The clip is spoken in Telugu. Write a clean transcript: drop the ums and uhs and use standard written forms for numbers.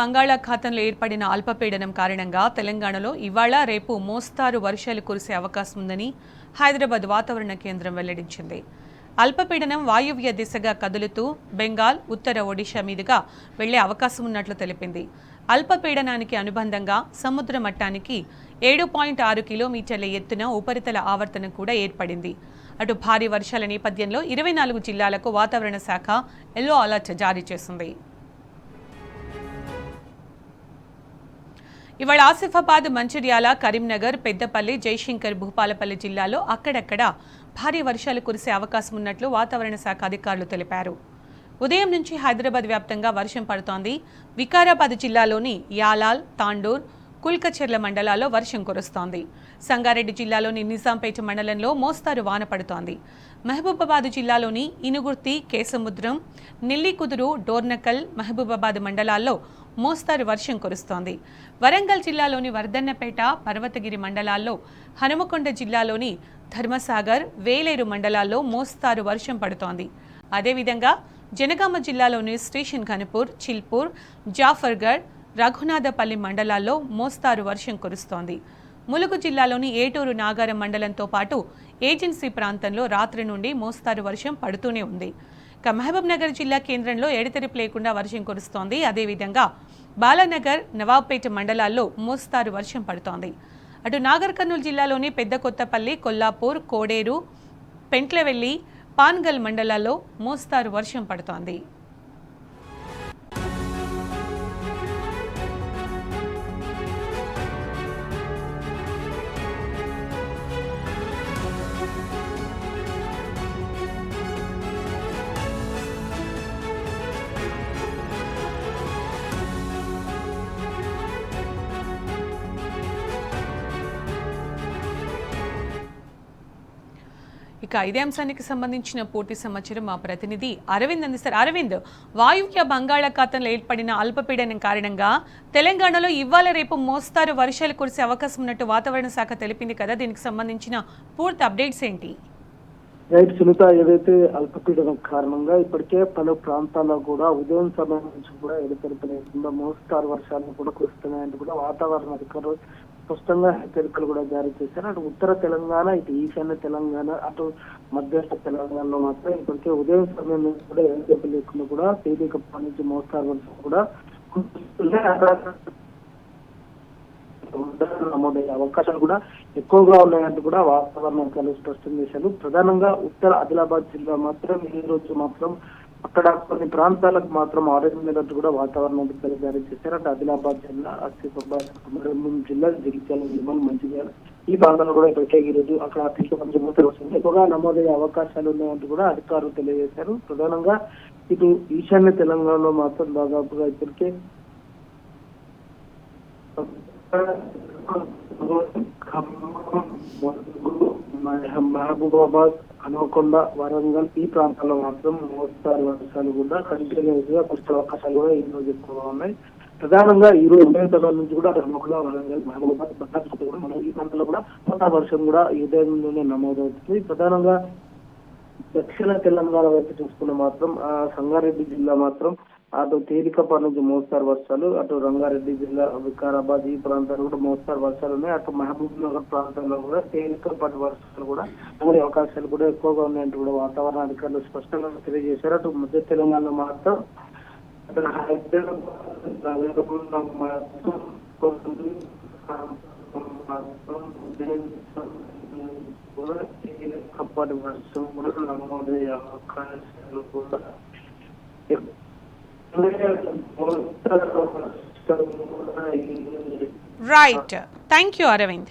బంగాళాఖాతంలో ఏర్పడిన అల్పపీడనం కారణంగా తెలంగాణలో ఇవాళ రేపు మోస్తారు వర్షాలు కురిసే అవకాశం ఉందని హైదరాబాద్ వాతావరణ కేంద్రం వెల్లడించింది. అల్పపీడనం వాయువ్య దిశగా కదులుతూ బెంగాల్, ఉత్తర ఒడిషా మీదుగా వెళ్లే అవకాశం ఉన్నట్లు తెలిపింది. అల్పపీడనానికి అనుబంధంగా సముద్ర మట్టానికి 7.6 కిలోమీటర్ల ఎత్తున ఉపరితల ఆవర్తనం కూడా ఏర్పడింది. అటు భారీ వర్షాల నేపథ్యంలో 24 జిల్లాలకు వాతావరణ శాఖ ఎల్లో అలర్ట్ జారీ చేసింది. ఇవాళ ఆసిఫాబాద్, మంచిర్యాల, కరీంనగర్, పెద్దపల్లి, జయశంకర్, భూపాలపల్లి జిల్లాలో అక్కడక్కడ భారీ వర్షాలు కురిసే అవకాశం ఉన్నట్లు వాతావరణ శాఖ అధికారులు తెలిపారు. ఉదయం నుంచి హైదరాబాద్ వ్యాప్తంగా వర్షం పడుతోంది. వికారాబాద్ జిల్లాలోని యాలాల్, తాండూర్, కుల్కచెర్ల మండలాల్లో వర్షం కురుస్తోంది. సంగారెడ్డి జిల్లాలోని నిజాంపేట మండలంలో మోస్తారు వాన పడుతోంది. మహబూబాబాద్ జిల్లాలోని ఇనుగుర్తి, కేసముద్రం, నెల్లికుదురు, డోర్నకల్, మహబూబాబాద్ మండలాల్లో మోస్తారు వర్షం కురుస్తోంది. వరంగల్ జిల్లాలోని వర్ధన్నపేట, పర్వతగిరి మండలాల్లో, హనుమకొండ జిల్లాలోని ధర్మసాగర్, వేలేరు మండలాల్లో మోస్తారు వర్షం పడుతోంది. అదేవిధంగా జనగామ జిల్లాలోని స్టేషన్ ఘనపూర్, చిల్పూర్, జాఫర్గఢ్, రఘునాథపల్లి మండలాల్లో మోస్తారు వర్షం కురుస్తోంది. ములుగు జిల్లాలోని ఏటూరు, నాగారం మండలంతో పాటు ఏజెన్సీ ప్రాంతంలో రాత్రి నుండి మోస్తారు వర్షం పడుతూనే ఉంది. మహబూబ్ నగర్ జిల్లా కేంద్రంలో ఎడతెరిపి లేకుండా వర్షం కురుస్తోంది. అదేవిధంగా బాలానగర్, నవాబ్పేట మండలాల్లో మోస్తారు వర్షం పడుతోంది. అటు నాగర్ కర్నూలు జిల్లాలోని పెద్ద కొత్తపల్లి, కొల్లాపూర్, కోడేరు, పెంట్లవెల్లి, పాన్గల్ మండలాల్లో మోస్తారు వర్షం పడుతోంది. ఇక ఇదే అంశానికి సంబంధించిన పూర్తి సమాచారం మా ప్రతినిధి అరవింద్ అందిస్తారు. అరవింద్, వాయువ్య బంగాళాఖాతంలో ఏర్పడిన అల్పపీడనం కారణంగా తెలంగాణలో ఇవాళ రేపు మోస్తారు వర్షాలు కురిసే అవకాశం ఉన్నట్టు వాతావరణ శాఖ తెలిపింది కదా, దీనికి సంబంధించిన పూర్తి అప్డేట్స్ ఏంటి? రైట్ సునీత, ఏదైతే అల్పపీడనం కారణంగా ఇప్పటికే పలు ప్రాంతాల్లో కూడా ఉదయం సమయం నుంచి కూడా ఎడతెరిపి లేకుండా మోస్తారు వర్షాలు కూడా కురుస్తున్నాయంటూ కూడా వాతావరణ అధికారులు స్పష్టంగా హెచ్చరికలు కూడా జారీ చేశారు. అటు ఉత్తర తెలంగాణ, ఇటు ఈశాన్య తెలంగాణ, అటు మధ్యస్థ తెలంగాణలో మాత్రం ఇప్పటికే ఉదయం సమయం నుంచి కూడా ఎడతెరిపి లేకుండా కూడా తేలికపాటి నుంచి మోస్తారు వర్షం కూడా నమోదయ్యే అవకాశాలు కూడా ఎక్కువగా ఉన్నాయంటూ కూడా వాతావరణ అధికారులు స్పష్టం చేశారు. ప్రధానంగా ఉత్తర ఆదిలాబాద్ జిల్లా మాత్రం ఈ రోజు మాత్రం అక్కడ కొన్ని ప్రాంతాలకు మాత్రం ఆరెంజ్ అలర్ట్ కూడా వాతావరణ అధికారులు జారీ చేశారు. అంటే ఆదిలాబాద్ జిల్లా, ఆసిఫాబాద్, జిల్లా, జగిత్యాల, నిర్మల్, మంచిర్యాల ఈ ప్రాంతాల్లో కూడా ఇప్పటికే ఈ రోజు అక్కడ ఎక్కువగా నమోదయ్యే అవకాశాలు ఉన్నాయంటూ కూడా అధికారులు తెలియజేశారు. ప్రధానంగా ఇటు ఈశాన్య తెలంగాణలో మాత్రం దాదాపుగా ఇప్పటికే మహబూబాబాద్, హనుమకొండ, వరంగల్ ఈ ప్రాంతాల్లో మాత్రం మోస్తారు వర్షాలు కూడా కంటిన్యూస్ గా కురిసే అవకాశాలు కూడా ఈ రోజు ఎక్కువగా ఉన్నాయి. ప్రధానంగా ఈ రోజు ఉదయం నుంచి కూడా హనుమకొండ, వరంగల్, మహబూబాబాద్, భద్రాద్రి కూడా మనం ఈ ప్రాంతాల్లో కూడా మోస్తారు వర్షం కూడా ఈ ఉదయంలోనే నమోదవుతుంది. ప్రధానంగా దక్షిణ తెలంగాణ వైపు చూసుకున్న మాత్రం సంగారెడ్డి జిల్లా మాత్రం అటు తేలికపాటి నుంచి మోస్తారు వర్షాలు, అటు రంగారెడ్డి జిల్లా, వికారాబాద్ ఈ ప్రాంతాలు కూడా మోస్తారు వర్షాలు ఉన్నాయి. అటు మహబూబ్ నగర్ ప్రాంతంలో కూడా తేలికపాటి వర్షాలు కూడా నమోదే అవకాశాలు కూడా ఎక్కువగా ఉన్నాయంటూ కూడా వాతావరణ అధికారులు స్పష్టంగా తెలియజేశారు. అటు మధ్య తెలంగాణలో మాత్రం తేలికపాటి వర్షం కూడా నమోదయ్యే అవకాశాలు కూడా Right. Thank you, Aravind.